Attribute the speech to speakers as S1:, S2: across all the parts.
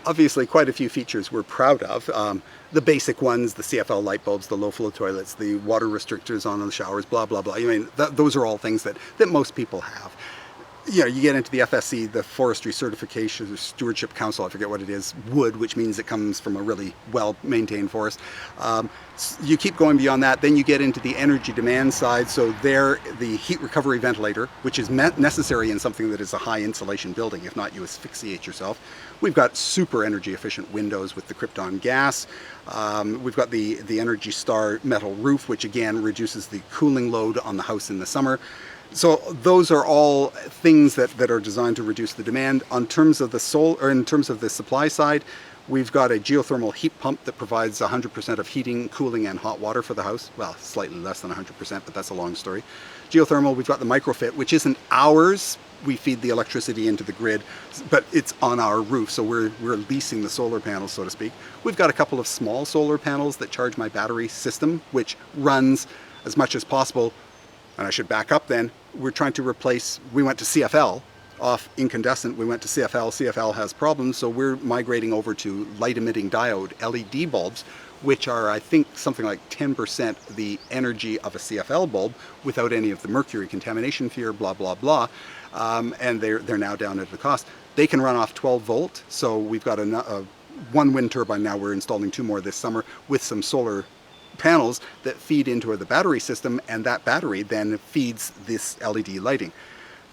S1: obviously quite a few features we're proud of. The basic ones, the CFL light bulbs, the low flow toilets, the water restrictors on the showers, blah, blah, blah. I mean, those are all things that most people have. You know, you get into the FSC, the Forestry Certification Stewardship Council, I forget what it is, wood, which means it comes from a really well-maintained forest. You keep going beyond that, then you get into the energy demand side. So there, the heat recovery ventilator, which is necessary in something that is a high insulation building. If not, you asphyxiate yourself. We've got super energy efficient windows with the krypton gas. We've got the Energy Star metal roof, which again reduces the cooling load on the house in the summer. So those are all things that are designed to reduce the demand. In terms of the supply side, we've got a geothermal heat pump that provides 100% of heating, cooling, and hot water for the house. Well, slightly less than 100%, but that's a long story. Geothermal, we've got the microfit, which isn't ours. We feed the electricity into the grid, but it's on our roof, so we're leasing the solar panels, so to speak. We've got a couple of small solar panels that charge my battery system, which runs as much as possible. And I should back up then. We're trying to replace, we went to CFL, off incandescent, we went to CFL. CFL has problems, so we're migrating over to light emitting diode LED bulbs, which are, I think, something like 10% the energy of a CFL bulb without any of the mercury contamination fear, blah, blah, blah. And they're now down at the cost. They can run off 12 volt, so we've got one wind turbine now. We're installing 2 more this summer with some solar panels that feed into the battery system, and that battery then feeds this LED lighting.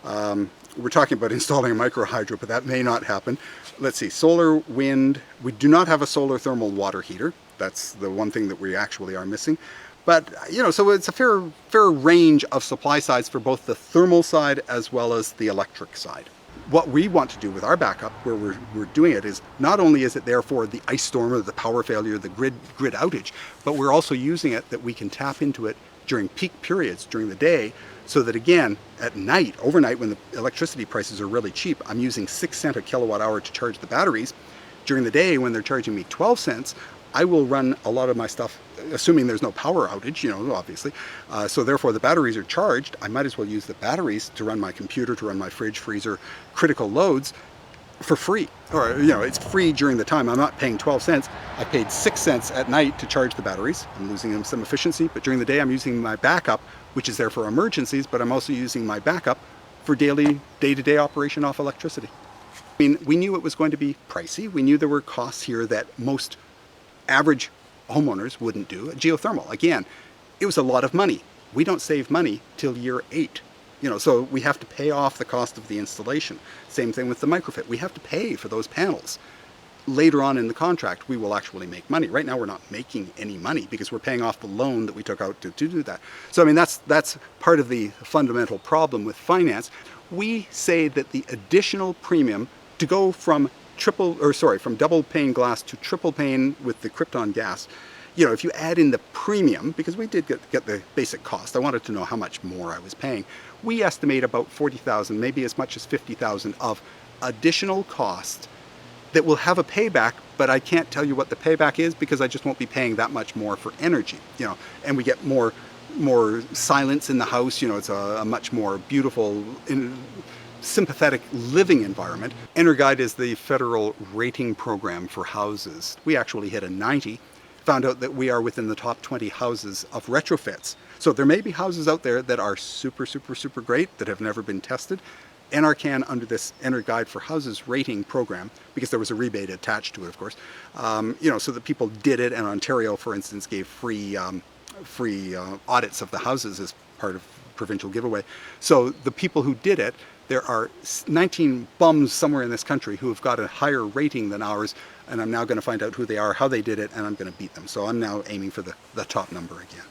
S1: We're talking about installing a micro hydro, but that may not happen. Let's see, solar, wind. We do not have a solar thermal water heater. That's the one thing that we actually are missing. But, you know, so it's a fair range of supply sides for both the thermal side as well as the electric side. What we want to do with our backup, where we're doing it, is not only is it there for the ice storm or the power failure, the grid outage, but we're also using it that we can tap into it during peak periods during the day, so that again, at night, overnight, when the electricity prices are really cheap, I'm using 6 cents a kilowatt hour to charge the batteries. During the day, when they're charging me 12 cents, I will run a lot of my stuff, assuming there's no power outage, you know, obviously. So therefore the batteries are charged. I might as well use the batteries to run my computer, to run my fridge, freezer, critical loads for free. Or, you know, it's free during the time. I'm not paying 12 cents. I paid 6 cents at night to charge the batteries. I'm losing some efficiency, but during the day I'm using my backup, which is there for emergencies, but I'm also using my backup for daily, day-to-day operation off electricity. I mean, we knew it was going to be pricey. We knew there were costs here that most average homeowners wouldn't do. Geothermal, again, it was a lot of money. We don't save money till year 8. You know, so we have to pay off the cost of the installation. Same thing with the microfit. We have to pay for those panels. Later on in the contract, we will actually make money. Right now, we're not making any money because we're paying off the loan that we took out to do that. So, I mean, that's part of the fundamental problem with finance. We say that the additional premium to go from from double pane glass to triple pane with the krypton gas, you know, if you add in the premium, because we did get the basic cost, I wanted to know how much more I was paying. We estimate about 40,000, maybe as much as 50,000 of additional cost that will have a payback, but I can't tell you what the payback is because I just won't be paying that much more for energy, you know, and we get more silence in the house, you know, it's a much more beautiful, sympathetic living environment. EnerGuide is the federal rating program for houses. We actually hit a 90, found out that we are within the top 20 houses of retrofits. So there may be houses out there that are super, super, super great that have never been tested. NRCan, under this EnerGuide for Houses rating program, because there was a rebate attached to it, of course, you know, so that people did it, and Ontario, for instance, gave free audits of the houses as part of provincial giveaway. So the people who did it, there are 19 bums somewhere in this country who have got a higher rating than ours, and I'm now going to find out who they are, how they did it, and I'm going to beat them. So I'm now aiming for the top number again.